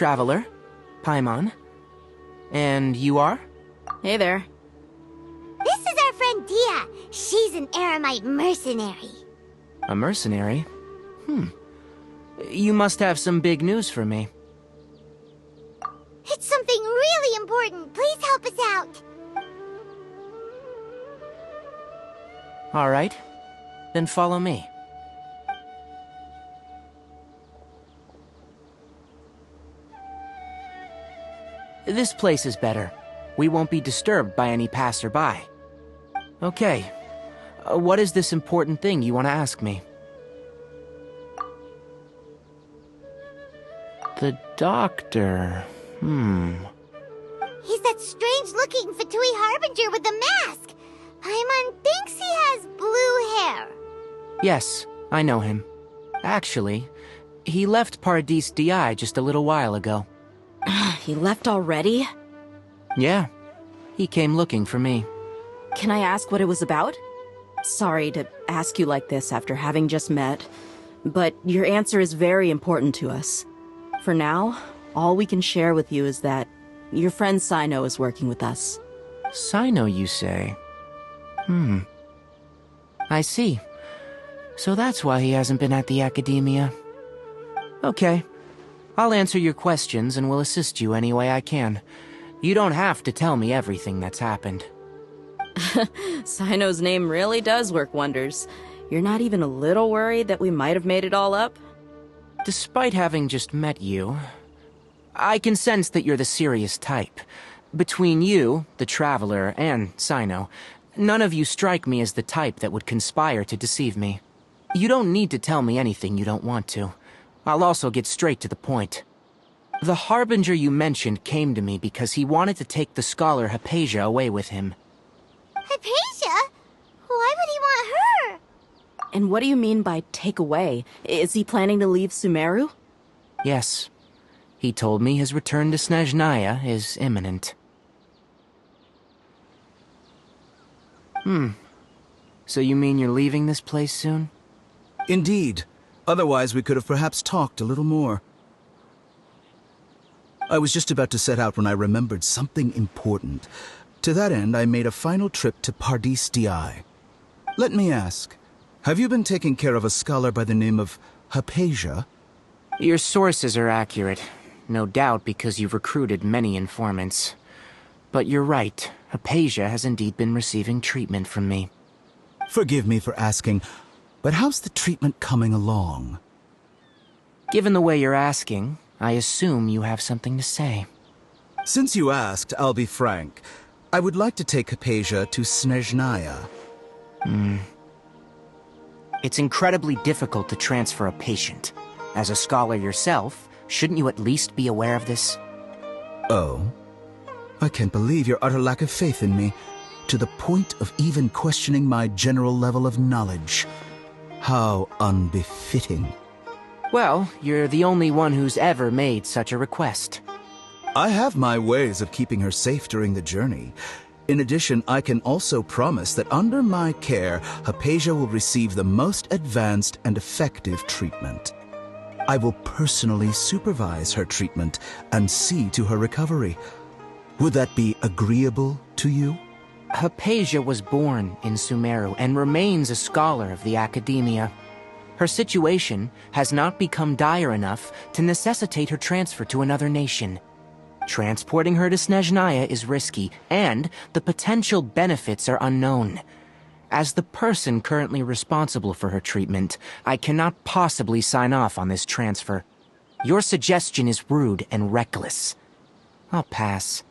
traveler, Paimon. And you are? Hey there. This is our friend Dia. She's an Eremite mercenary. A mercenary? You must have some big news for me. It's something really important. Please help us out. All right. Then follow me. This place is better. We won't be disturbed by any passerby. Okay. What is this important thing you want to ask me? The doctor. He's that strange-looking Fatui Harbinger with the mask. Paimon thinks he has blue hair. Yes, I know him. Actually, he left Paradis Di just a little while ago. He left already? Yeah, he came looking for me. Can I ask what it was about? Sorry to ask you like this after having just met, but your answer is very important to us. For now, all we can share with you is that your friend Sino is working with us. Sino, you say? I see. So that's why he hasn't been at the academia. Okay. I'll answer your questions and will assist you any way I can. You don't have to tell me everything that's happened. Sino's name really does work wonders. You're not even a little worried that we might have made it all up? Despite having just met you, I can sense that you're the serious type. Between you, the Traveler, and Sino, none of you strike me as the type that would conspire to deceive me. You don't need to tell me anything you don't want to. I'll also get straight to the point. The Harbinger you mentioned came to me because he wanted to take the scholar Hypatia away with him. Hypatia? Why would he want her? And what do you mean by take away? Is he planning to leave Sumeru? Yes. He told me his return to Snezhnaya is imminent. So you mean you're leaving this place soon? Indeed. Otherwise, we could have perhaps talked a little more. I was just about to set out when I remembered something important. To that end, I made a final trip to Paradis Di. Let me ask, have you been taking care of a scholar by the name of Hypatia? Your sources are accurate. No doubt because you've recruited many informants. But you're right, Hypatia has indeed been receiving treatment from me. Forgive me for asking, but how's the treatment coming along? Given the way you're asking, I assume you have something to say. Since you asked, I'll be frank. I would like to take Hypatia to Snezhnaya. It's incredibly difficult to transfer a patient. As a scholar yourself, shouldn't you at least be aware of this? Oh? I can't believe your utter lack of faith in me, to the point of even questioning my general level of knowledge. How unbefitting. Well, you're the only one who's ever made such a request. I have my ways of keeping her safe during the journey. In addition, I can also promise that under my care, Hypatia will receive the most advanced and effective treatment. I will personally supervise her treatment and see to her recovery. Would that be agreeable to you? Hypatia was born in Sumeru and remains a scholar of the academia. Her situation has not become dire enough to necessitate her transfer to another nation. Transporting her to Snezhnaya is risky, and the potential benefits are unknown. As the person currently responsible for her treatment, I cannot possibly sign off on this transfer. Your suggestion is rude and reckless. I'll pass.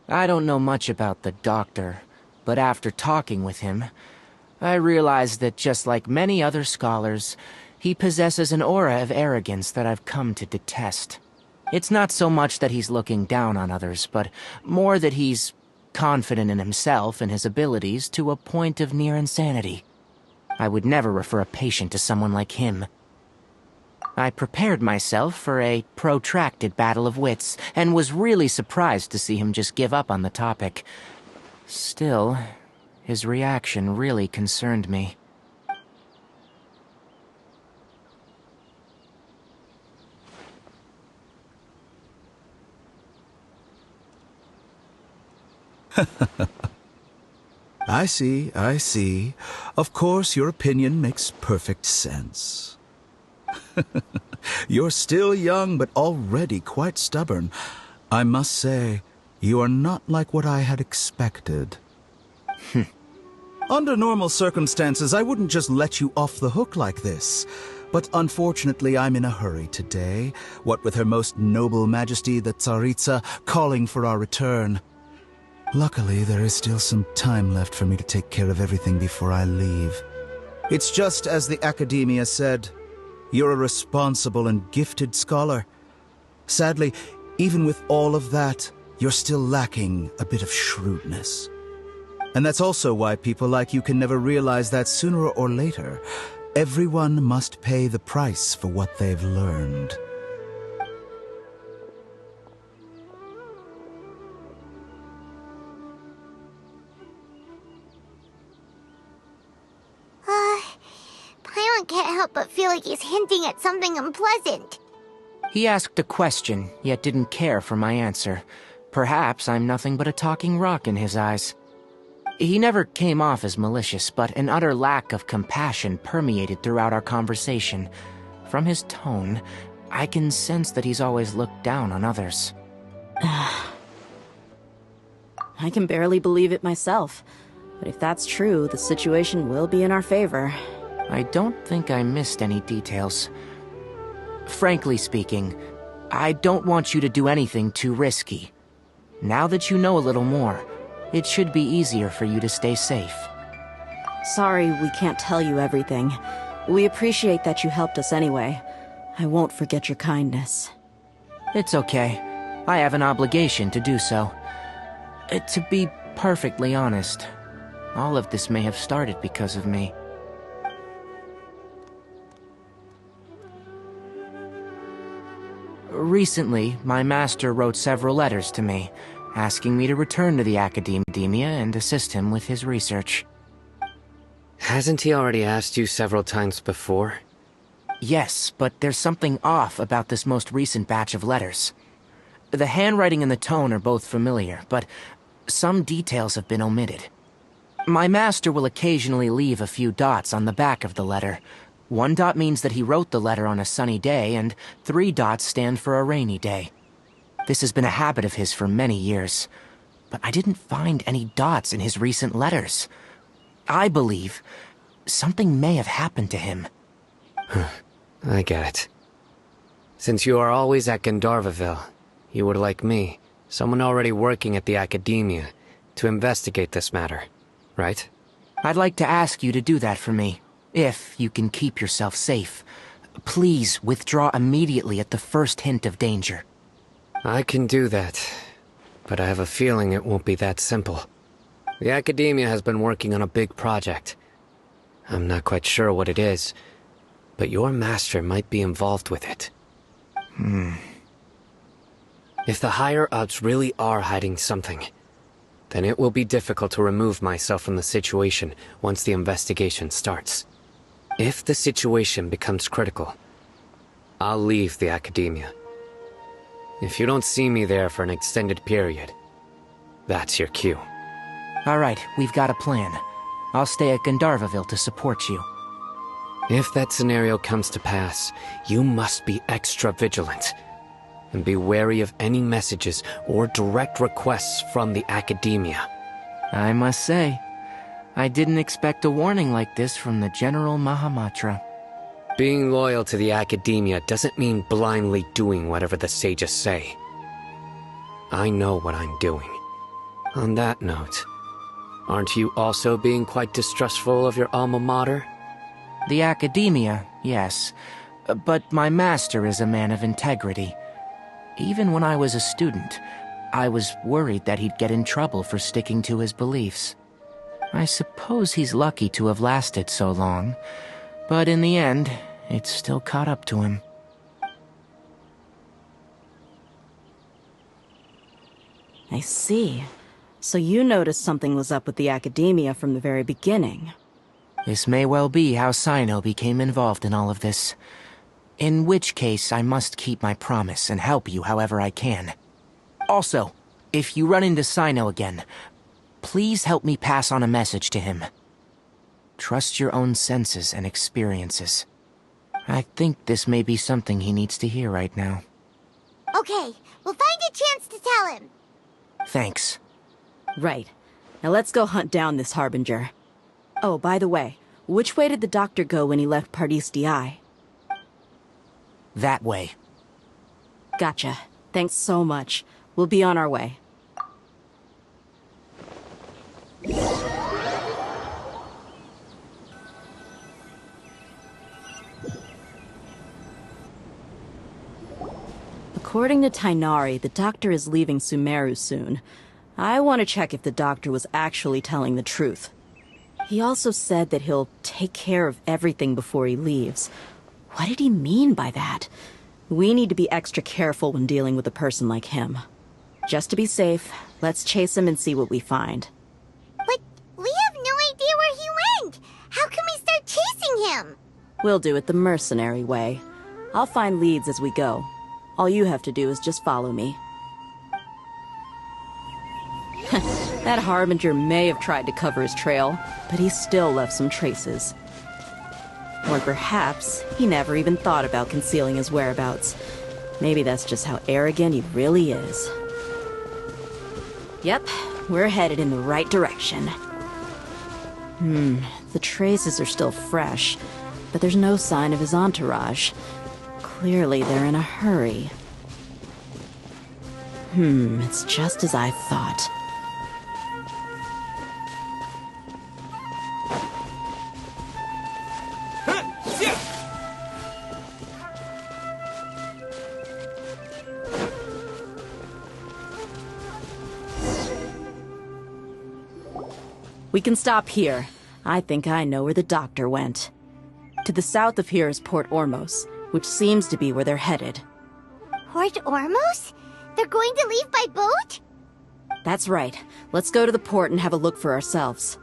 I don't know much about the doctor, but after talking with him, I realized that just like many other scholars, he possesses an aura of arrogance that I've come to detest. It's not so much that he's looking down on others, but more that he's confident in himself and his abilities to a point of near insanity. I would never refer a patient to someone like him. I prepared myself for a protracted battle of wits, and was really surprised to see him just give up on the topic. Still, his reaction really concerned me. I see, I see. Of course, your opinion makes perfect sense. You're still young, but already quite stubborn. I must say, you are not like what I had expected. Under normal circumstances, I wouldn't just let you off the hook like this. But unfortunately, I'm in a hurry today, what with Her Most Noble Majesty the Tsaritsa calling for our return. Luckily, there is still some time left for me to take care of everything before I leave. It's just as the Academia said, you're a responsible and gifted scholar. Sadly, even with all of that, you're still lacking a bit of shrewdness. And that's also why people like you can never realize that sooner or later, everyone must pay the price for what they've learned. Paimon can't help but feel like he's hinting at something unpleasant. He asked a question, yet didn't care for my answer. Perhaps I'm nothing but a talking rock in his eyes. He never came off as malicious, but an utter lack of compassion permeated throughout our conversation. From his tone, I can sense that he's always looked down on others. I can barely believe it myself. But if that's true, the situation will be in our favor. I don't think I missed any details. Frankly speaking, I don't want you to do anything too risky. Now that you know a little more, it should be easier for you to stay safe. Sorry we can't tell you everything. We appreciate that you helped us anyway. I won't forget your kindness. It's okay. I have an obligation to do so. To be perfectly honest, all of this may have started because of me. Recently, my master wrote several letters to me, asking me to return to the Academia and assist him with his research. Hasn't he already asked you several times before? Yes, but there's something off about this most recent batch of letters. The handwriting and the tone are both familiar, but some details have been omitted. My master will occasionally leave a few dots on the back of the letter. 1 dot means that he wrote the letter on a sunny day, and 3 dots stand for a rainy day. This has been a habit of his for many years, but I didn't find any dots in his recent letters. I believe something may have happened to him. I get it. Since you are always at Gandharvaville, you would like me, someone already working at the Academia, to investigate this matter, right? I'd like to ask you to do that for me, if you can keep yourself safe. Please withdraw immediately at the first hint of danger. I can do that, but I have a feeling it won't be that simple. The Academia has been working on a big project. I'm not quite sure what it is, but your master might be involved with it. If the higher-ups really are hiding something, then it will be difficult to remove myself from the situation once the investigation starts. If the situation becomes critical, I'll leave the Academia. If you don't see me there for an extended period, that's your cue. All right, we've got a plan. I'll stay at Gandharvaville to support you. If that scenario comes to pass, you must be extra vigilant. And be wary of any messages or direct requests from the Academia. I must say, I didn't expect a warning like this from the General Mahamatra. Being loyal to the Academia doesn't mean blindly doing whatever the sages say. I know what I'm doing. On that note, aren't you also being quite distrustful of your alma mater? The Academia, yes, but my master is a man of integrity. Even when I was a student, I was worried that he'd get in trouble for sticking to his beliefs. I suppose he's lucky to have lasted so long, but in the end, it still caught up to him. I see. So you noticed something was up with the Academia from the very beginning. This may well be how Sino became involved in all of this. In which case, I must keep my promise and help you however I can. Also, if you run into Sino again, Please help me pass on a message to him. Trust your own senses and experiences. I think this may be something he needs to hear right now. Okay, we'll find a chance to tell him. Thanks. Right. Now let's go hunt down this Harbinger. Oh, by the way, which way did the doctor go when he left Pardis DI? That way. Gotcha. Thanks so much. We'll be on our way. According to Tainari, the doctor is leaving Sumeru soon. I want to check if the doctor was actually telling the truth. He also said that he'll take care of everything before he leaves. What did he mean by that? We need to be extra careful when dealing with a person like him. Just to be safe, let's chase him and see what we find. But we have no idea where he went. How can we start chasing him? We'll do it the mercenary way. I'll find leads as we go. All you have to do is just follow me. That Harbinger may have tried to cover his trail, but he still left some traces. Or perhaps he never even thought about concealing his whereabouts. Maybe that's just how arrogant he really is. Yep, we're headed in the right direction. The traces are still fresh, but there's no sign of his entourage. Clearly they're in a hurry. It's just as I thought. We can stop here. I think I know where the doctor went. To the south of here is Port Ormos, which seems to be where they're headed. Port Ormos? They're going to leave by boat? That's right. Let's go to the port and have a look for ourselves.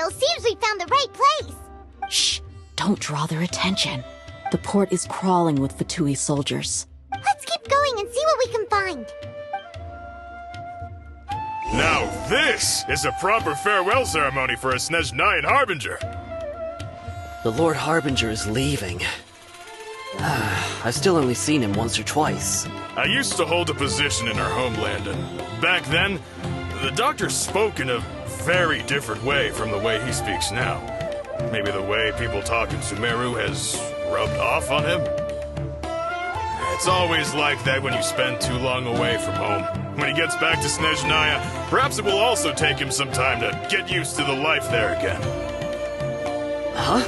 Seems we found the right place. Shh! Don't draw their attention. The port is crawling with Fatui soldiers. Let's keep going and see what we can find. Now this is a proper farewell ceremony for a Snezhnayan Harbinger. The Lord Harbinger is leaving. I've still only seen him once or twice. I used to hold a position in our homeland, and back then, the doctor spoke in a very different way from the way he speaks now. Maybe the way people talk in Sumeru has rubbed off on him? It's always like that when you spend too long away from home. When he gets back to Snezhnaya, perhaps it will also take him some time to get used to the life there again. Huh?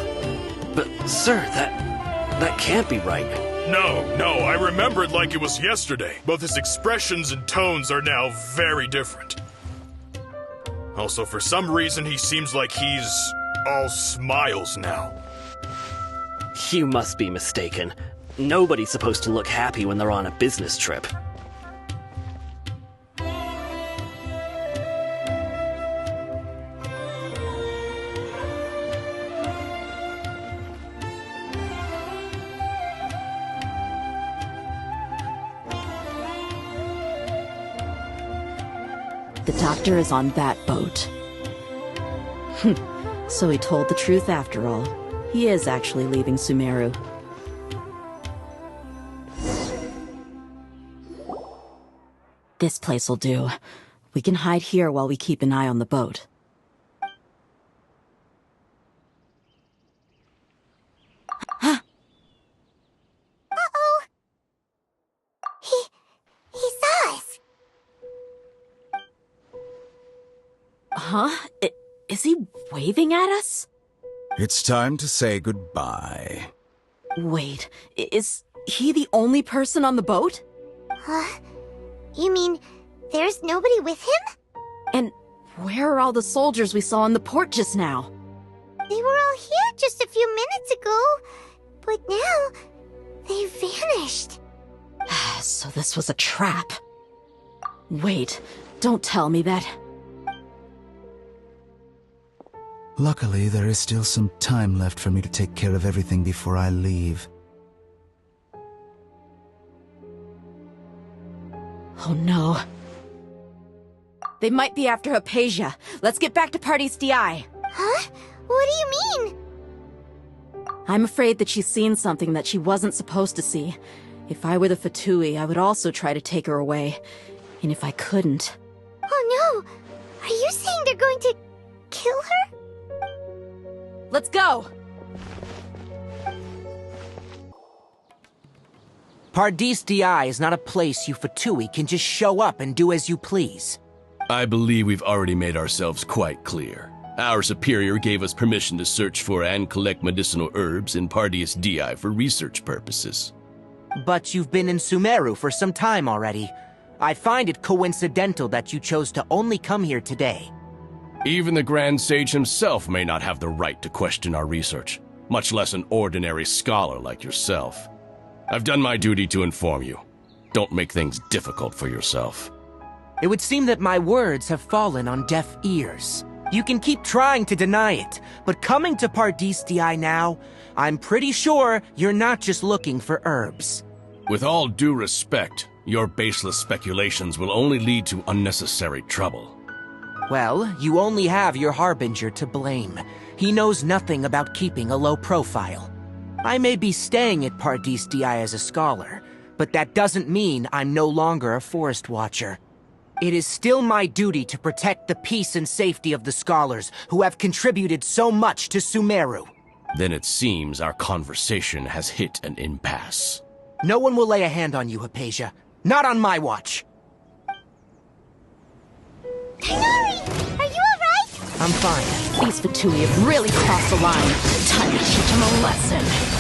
But, sir, that can't be right. No, I remember it like it was yesterday. Both his expressions and tones are now very different. Also, for some reason, he seems like he's all smiles now. You must be mistaken. Nobody's supposed to look happy when they're on a business trip. The doctor is on that boat. So he told the truth after all. He is actually leaving Sumeru. This place'll do. We can hide here while we keep an eye on the boat. Uh-oh. He saw us. Huh? Is he waving at us? It's time to say goodbye. Wait, is he the only person on the boat? You mean there's nobody with him? And where are all the soldiers we saw in the port just now? They were all here just a few minutes ago, but now they vanished. So this was a trap. Wait, don't tell me that... Luckily, there is still some time left for me to take care of everything before I leave. Oh no. They might be after Hypatia. Let's get back to pt.2. Huh? What do you mean? I'm afraid that she's seen something that she wasn't supposed to see. If I were the Fatui, I would also try to take her away. And if I couldn't... Oh no! Are you saying they're going to kill her? Let's go! pt.2 is not a place you Fatui can just show up and do as you please. I believe we've already made ourselves quite clear. Our superior gave us permission to search for and collect medicinal herbs in pt.2 for research purposes. But you've been in Sumeru for some time already. I find it coincidental that you chose to only come here today. Even the Grand Sage himself may not have the right to question our research, much less an ordinary scholar like yourself. I've done my duty to inform you. Don't make things difficult for yourself. It would seem that my words have fallen on deaf ears. You can keep trying to deny it, but coming to pt.2 now, I'm pretty sure you're not just looking for herbs. With all due respect, your baseless speculations will only lead to unnecessary trouble. Well, you only have your Harbinger to blame. He knows nothing about keeping a low profile. I may be staying at pt.2 as a scholar, but that doesn't mean I'm no longer a forest watcher. It is still my duty to protect the peace and safety of the scholars who have contributed so much to Sumeru. Then it seems our conversation has hit an impasse. No one will lay a hand on you, Hypatia. Not on my watch. Tigari! Are you alright? I'm fine. These Fatui have really crossed the line. Time to teach them a lesson.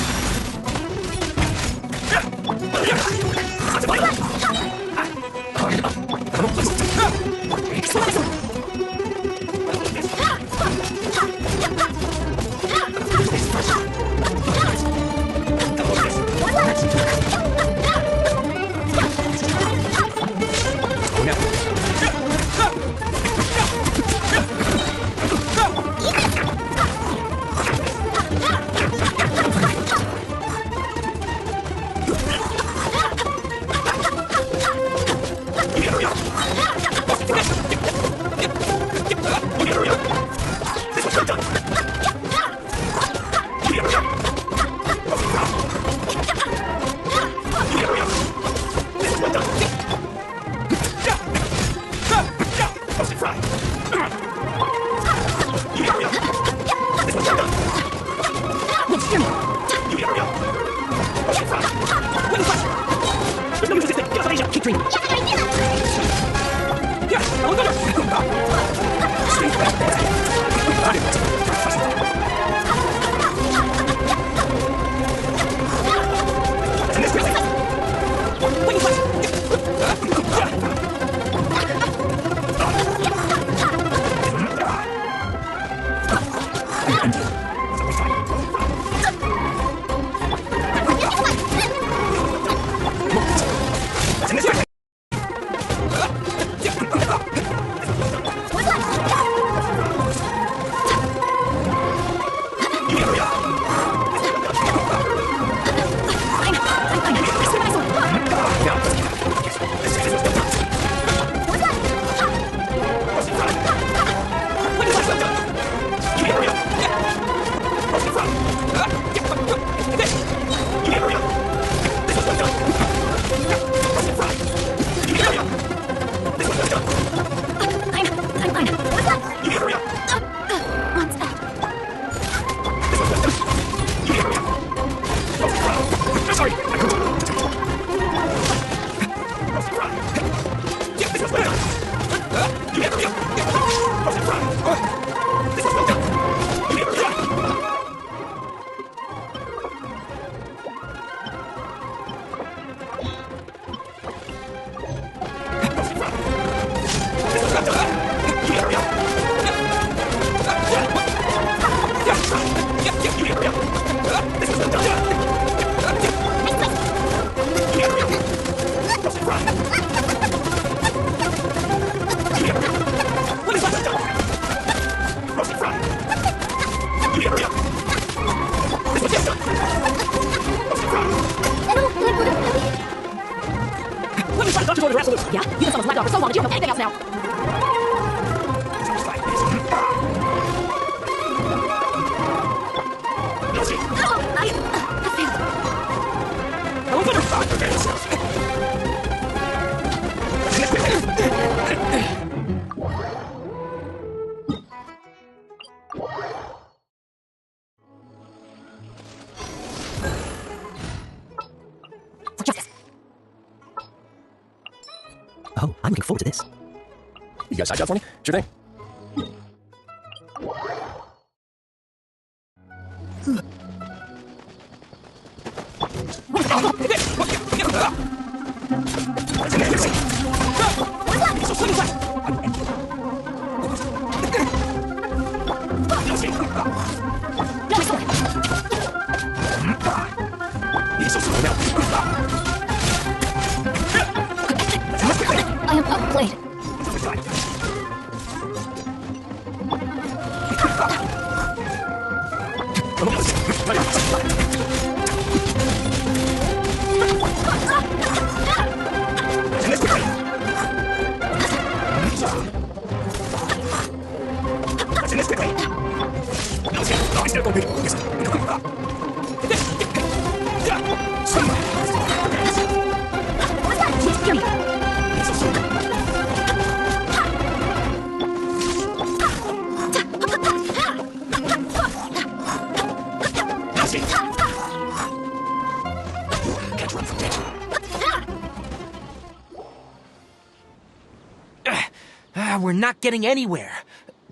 for so long, do you know anything else now? For justice. Oh, I'm looking forward to this. You got a side job for me? Sure thing. I am outplayed. We're not getting anywhere.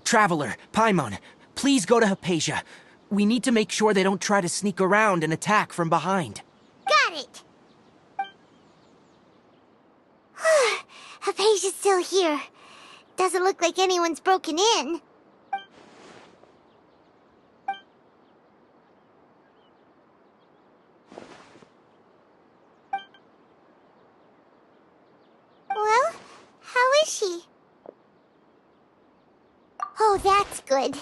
Traveler, Paimon, please go to Hypatia. We need to make sure they don't try to sneak around and attack from behind. Got it. Hypatia's still here. Doesn't look like anyone's broken in. Well, how is she? Oh, that's good.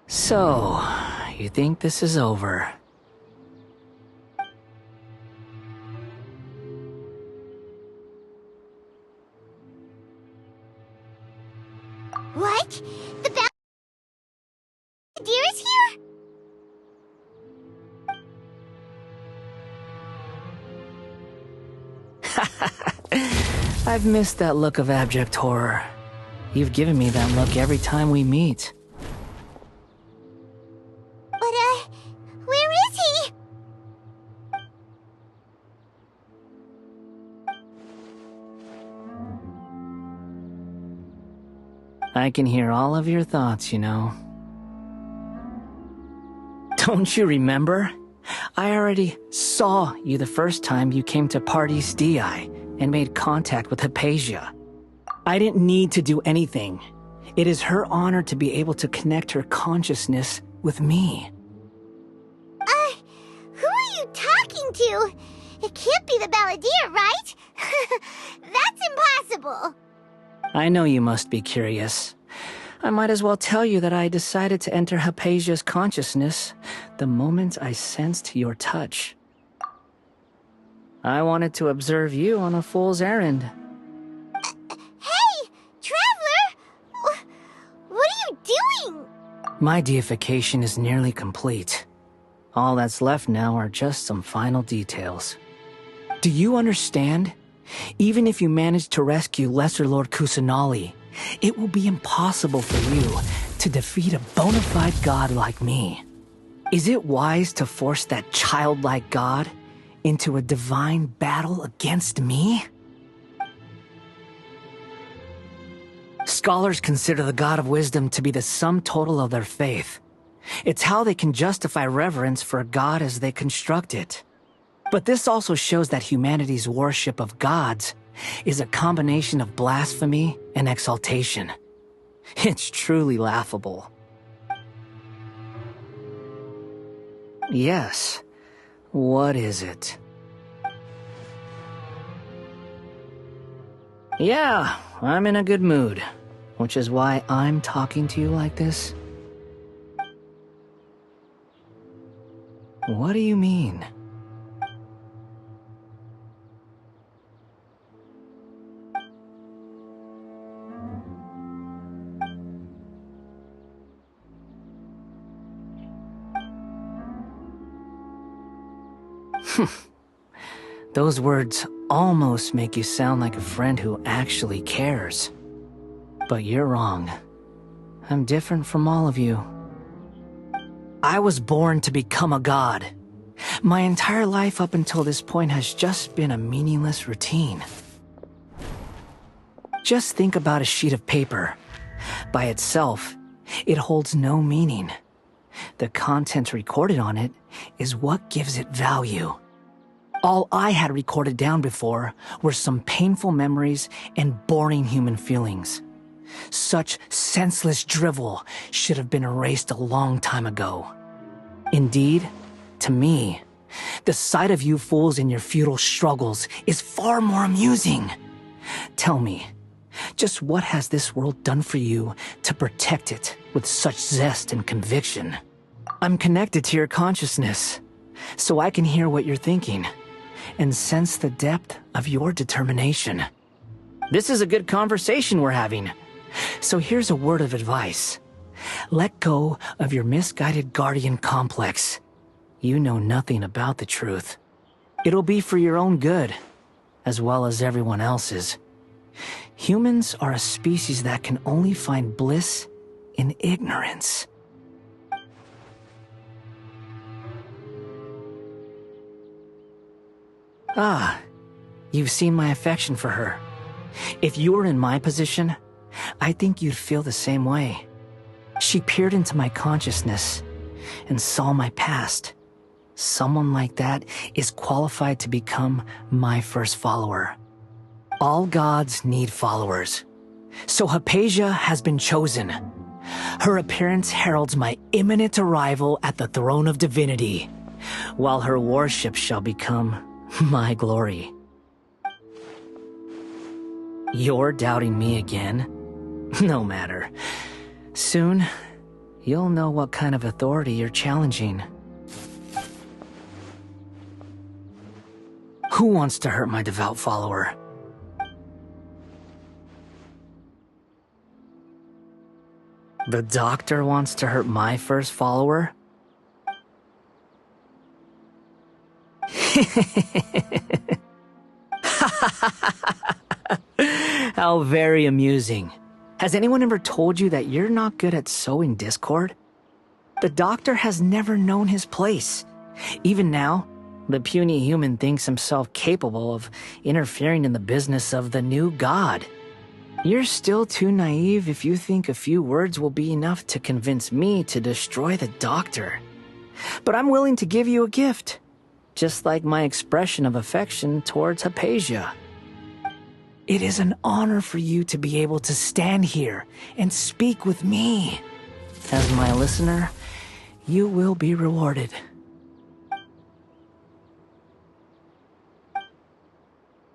So, you think this is over? What? The deer is here? I've missed that look of abject horror. You've given me that look every time we meet. But, where is he? I can hear all of your thoughts, you know. Don't you remember? I already saw you the first time you came to Party's DI and made contact with Hypatia. I didn't need to do anything. It is her honor to be able to connect her consciousness with me. Who are you talking to? It can't be the Balladeer, right? That's impossible. I know you must be curious. I might as well tell you that I decided to enter Hypatia's consciousness the moment I sensed your touch. I wanted to observe you on a fool's errand. Hey, Traveler! What are you doing? My deification is nearly complete. All that's left now are just some final details. Do you understand? Even if you manage to rescue Lesser Lord Kusanali, it will be impossible for you to defeat a bona fide god like me. Is it wise to force that childlike god into a divine battle against me? Scholars consider the God of Wisdom to be the sum total of their faith. It's how they can justify reverence for a god as they construct it. But this also shows that humanity's worship of gods is a combination of blasphemy and exaltation. It's truly laughable. Yes. What is it? Yeah, I'm in a good mood, which is why I'm talking to you like this. What do you mean? Those words almost make you sound like a friend who actually cares. But you're wrong. I'm different from all of you. I was born to become a god. My entire life up until this point has just been a meaningless routine. Just think about a sheet of paper. By itself, it holds no meaning. The content recorded on it is what gives it value. All I had recorded down before were some painful memories and boring human feelings. Such senseless drivel should have been erased a long time ago. Indeed, to me, the sight of you fools in your futile struggles is far more amusing. Tell me, just what has this world done for you to protect it with such zest and conviction? I'm connected to your consciousness, so I can hear what you're thinking and sense the depth of your determination. This is a good conversation we're having. So here's a word of advice. Let go of your misguided guardian complex. You know nothing about the truth. It'll be for your own good, as well as everyone else's. Humans are a species that can only find bliss in ignorance. Ah, you've seen my affection for her. If you were in my position, I think you'd feel the same way. She peered into my consciousness and saw my past. Someone like that is qualified to become my first follower. All gods need followers. So Hypatia has been chosen. Her appearance heralds my imminent arrival at the throne of divinity, while her worship shall become my glory. You're doubting me again? No matter. Soon, you'll know what kind of authority you're challenging. Who wants to hurt my devout follower? The doctor wants to hurt my first follower? How very amusing. Has anyone ever told you that you're not good at sowing discord? The doctor has never known his place. Even now, the puny human thinks himself capable of interfering in the business of the new god. You're still too naive if you think a few words will be enough to convince me to destroy the doctor. But I'm willing to give you a gift, just like my expression of affection towards Hypatia. It is an honor for you to be able to stand here and speak with me. As my listener, you will be rewarded.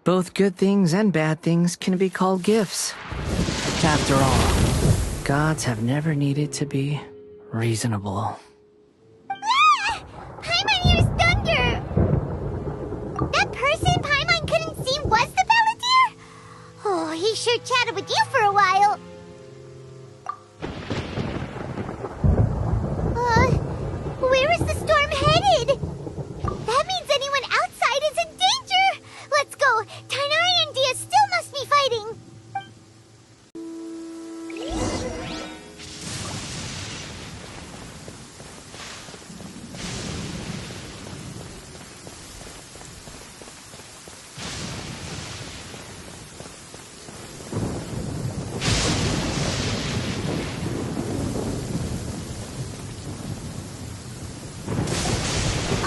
Both good things and bad things can be called gifts. After all, gods have never needed to be reasonable. Ah! Paimon hears thunder! That person Paimon couldn't see was the Palantir? Oh, he sure chatted with you for a while. Where is the storm headed? That means anyone outside is in danger! Let's go! Tainari and Dia still must be fighting!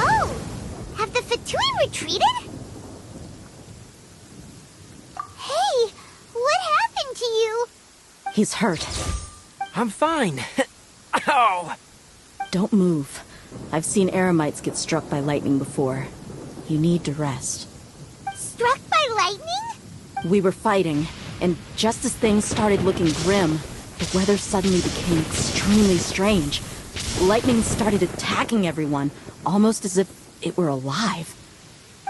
Oh! Have the Fatui retreated? Hey! What happened to you? He's hurt. I'm fine. Ow! Don't move. I've seen eremites get struck by lightning before. You need to rest. Struck by lightning? We were fighting, and just as things started looking grim, the weather suddenly became extremely strange. lightning started attacking everyone, almost as if it were alive.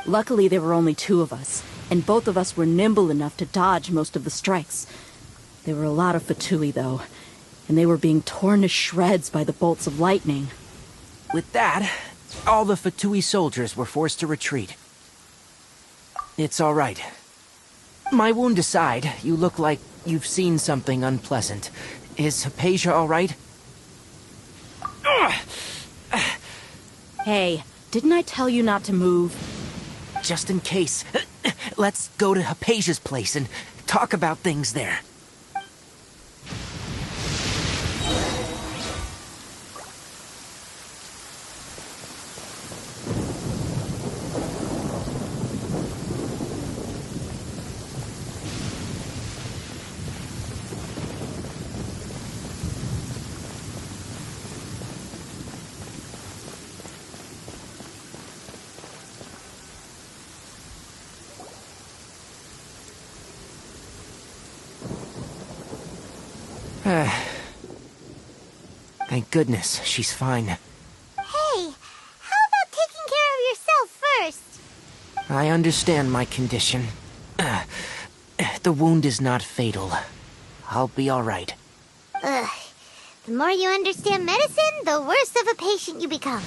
Luckily, there were only two of us, and both of us were nimble enough to dodge most of the strikes. There were a lot of Fatui, though, and they were being torn to shreds by the bolts of lightning. With that, all the Fatui soldiers were forced to retreat. It's all right. My wound aside, you look like you've seen something unpleasant. Is Hypatia all right? Hey, didn't I tell you not to move? Just in case, let's go to Hypatia's place and talk about things there. Thank goodness she's fine. Hey, how about taking care of yourself first? I understand my condition. The wound is not fatal. I'll be all right. Ugh. The more you understand medicine, the worse of a patient you become.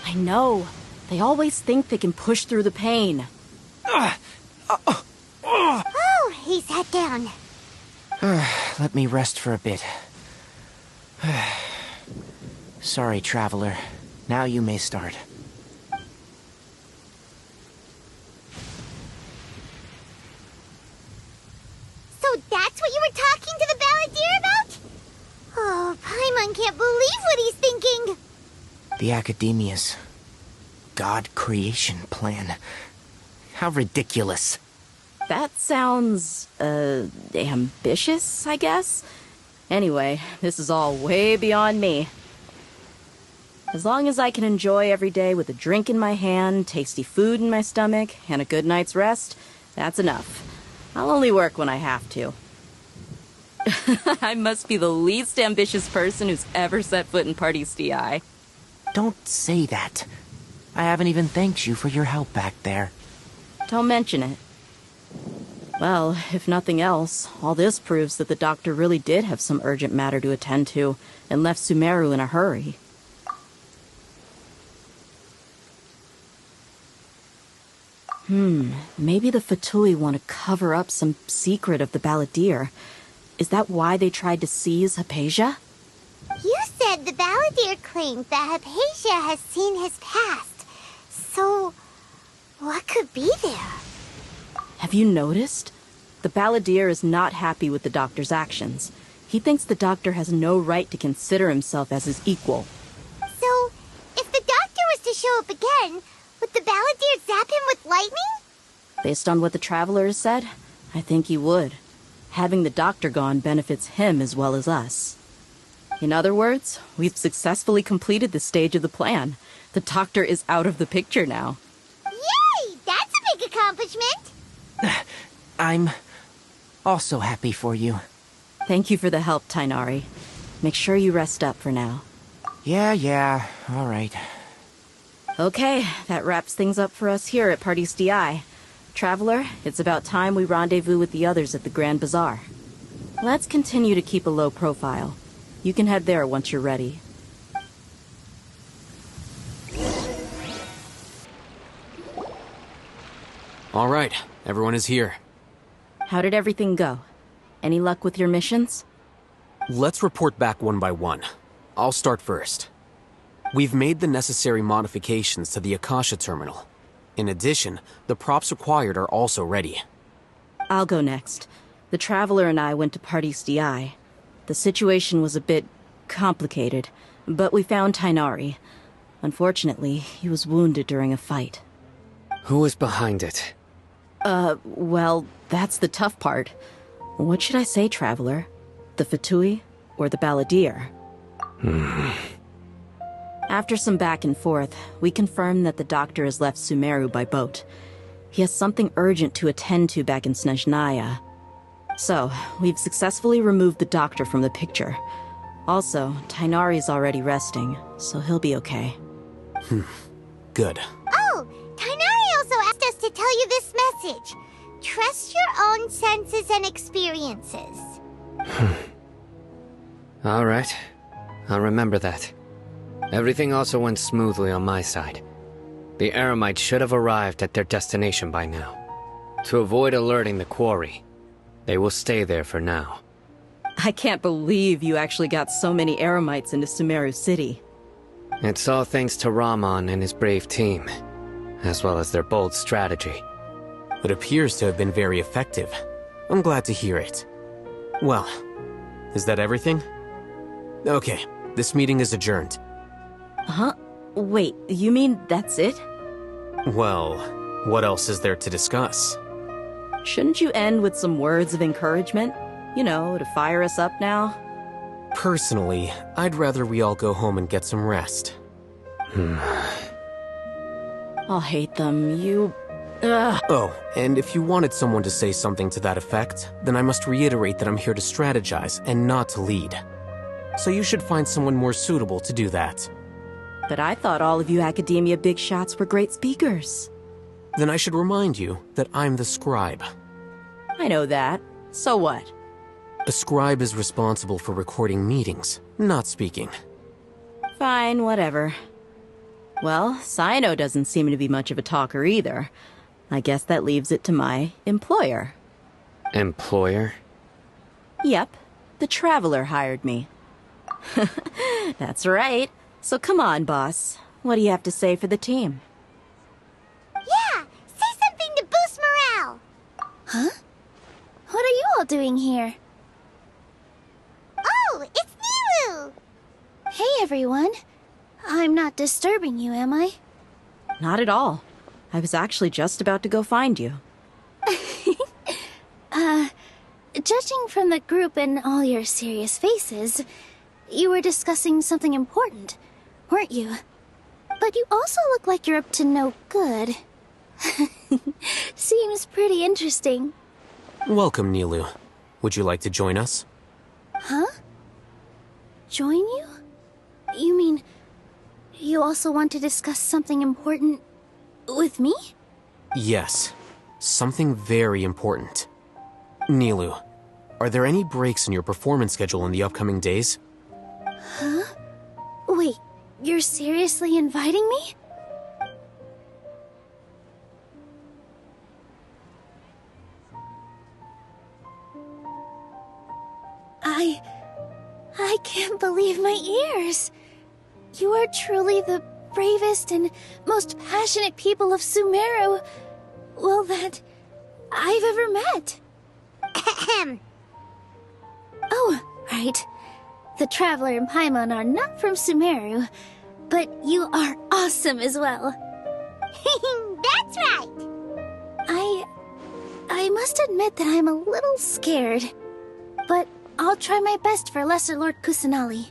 I know. They always think they can push through the pain. Oh, he sat down. Let me rest for a bit. Sorry, Traveler. Now you may start. So that's what you were talking to the Balladeer about? Oh, Paimon can't believe what he's thinking. The Academia's God creation plan. How ridiculous. That sounds, ambitious, I guess? Anyway, this is all way beyond me. As long as I can enjoy every day with a drink in my hand, tasty food in my stomach, and a good night's rest, that's enough. I'll only work when I have to. I must be the least ambitious person who's ever set foot in Party's DI. Don't say that. I haven't even thanked you for your help back there. Don't mention it. Well, if nothing else, all this proves that the doctor really did have some urgent matter to attend to, and left Sumeru in a hurry. Maybe the Fatui want to cover up some secret of the Balladeer. Is that why they tried to seize Hypatia? You said the Balladeer claimed that Hypatia has seen his past. So, what could be there? Have you noticed? The Balladeer is not happy with the doctor's actions. He thinks the doctor has no right to consider himself as his equal. So, if the doctor was to show up again, would the Balladeer zap him with lightning? Based on what the Traveler has said, I think he would. Having the doctor gone benefits him as well as us. In other words, we've successfully completed this stage of the plan. The doctor is out of the picture now. Yay! That's a big accomplishment! I'm also happy for you. Thank you for the help, Tainari. Make sure you rest up for now. Yeah, all right. Okay, that wraps things up for us here at Party's DI. Traveler, it's about time we rendezvous with the others at the Grand Bazaar. Let's continue to keep a low profile. You can head there once you're ready. All right, everyone is here. How did everything go? Any luck with your missions? Let's report back one by one. I'll start first. We've made the necessary modifications to the Akasha terminal. In addition, the props required are also ready. I'll go next. The Traveler and I went to Party's DI. The situation was a bit complicated, but we found Tainari. Unfortunately, he was wounded during a fight. Who is behind it? Well, that's the tough part. What should I say, Traveler? The Fatui or the Balladeer? After some back and forth, we confirmed that the doctor has left Sumeru by boat. He has something urgent to attend to back in Snezhnaya. So, we've successfully removed the doctor from the picture. Also, Tainari's already resting, so he'll be okay. Good. Oh, Tainari also asked us to tell you this message. Trust your own senses and experiences. Alright. I'll remember that. Everything also went smoothly on my side. The Eremites should have arrived at their destination by now. To avoid alerting the quarry, they will stay there for now. I can't believe you actually got so many Eremites into Sumeru City. It's all thanks to Rahman and his brave team, as well as their bold strategy. It appears to have been very effective. I'm glad to hear it. Well, is that everything? Okay, this meeting is adjourned. Huh? Wait, you mean that's it? Well, what else is there to discuss? Shouldn't you end with some words of encouragement? You know, to fire us up now? Personally, I'd rather we all go home and get some rest. I'll hate them, you... Ugh. Oh, and if you wanted someone to say something to that effect, then I must reiterate that I'm here to strategize and not to lead. So you should find someone more suitable to do that. But I thought all of you Academia big shots were great speakers. Then I should remind you that I'm the scribe. I know that. So what? A scribe is responsible for recording meetings, not speaking. Fine, whatever. Well, Cyno doesn't seem to be much of a talker either. I guess that leaves it to my employer. Employer? Yep, the Traveler hired me. That's right. So come on, boss. What do you have to say for the team? Yeah, say something to boost morale. Huh? What are you all doing here? Oh, it's Nilu! Hey, everyone. I'm not disturbing you, am I? Not at all. I was actually just about to go find you. Judging from the group and all your serious faces, you were discussing something important, weren't you? But you also look like you're up to no good. Seems pretty interesting. Welcome, Nilu. Would you like to join us? Huh? Join you? You mean, you also want to discuss something important with me? Yes. Something very important. Nilu, are there any breaks in your performance schedule in the upcoming days? Huh? Wait, you're seriously inviting me? I can't believe my ears. You are truly the bravest and most passionate people of Sumeru, well, that I've ever met. Oh, right. The Traveler and Paimon are not from Sumeru, but you are awesome as well. That's right! I must admit that I'm a little scared, but I'll try my best for Lesser Lord Kusanali.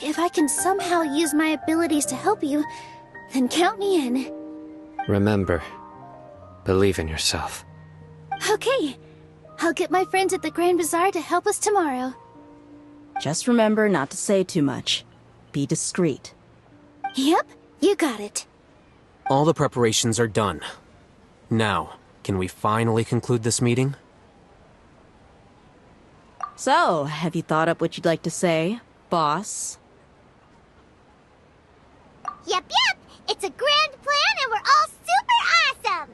If I can somehow use my abilities to help you, then count me in. Remember, believe in yourself. Okay, I'll get my friends at the Grand Bazaar to help us tomorrow. Just remember not to say too much. Be discreet. Yep, you got it. All the preparations are done. Now, can we finally conclude this meeting? So, have you thought up what you'd like to say, boss? Yep. It's a grand plan and we're all super awesome!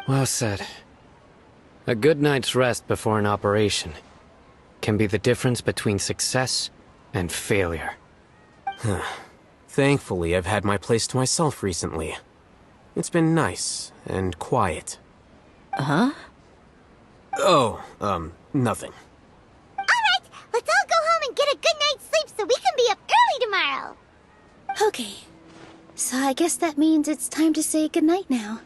Well said. A good night's rest before an operation can be the difference between success and failure. Thankfully, I've had my place to myself recently. It's been nice and quiet. Huh? Oh, nothing. Alright, let's all go home and get a good night's sleep so we can be up early tomorrow! Okay, so I guess that means it's time to say goodnight now.